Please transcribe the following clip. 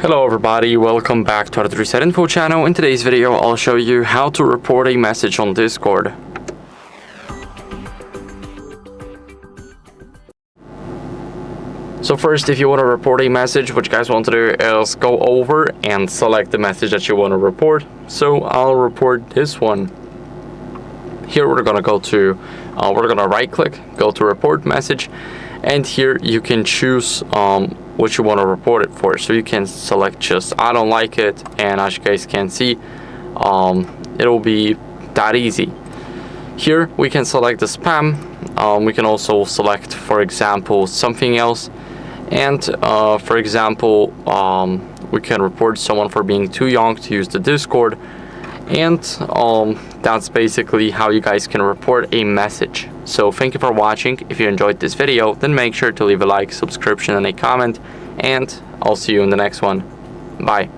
Hello everybody, welcome back to HardReset.Info channel. In today's video, I'll show you how to report a message on Discord. So first, if you want to report a message, what you guys want to do is go over and select the message that you want to report. So I'll report this one. Here we're gonna go to, we're gonna right click, go to report message, and here you can choose what you want to report it for. So you can select just I don't like it, and as you guys can see, it'll be that easy. Here we can select the spam. We can also select, for example, something else, and for example, we can report someone for being too young to use the Discord. And that's basically how you guys can report a message. So thank you for watching. If you enjoyed this video, then make sure to leave a like, subscription, and a comment, and I'll see you in the next one. Bye.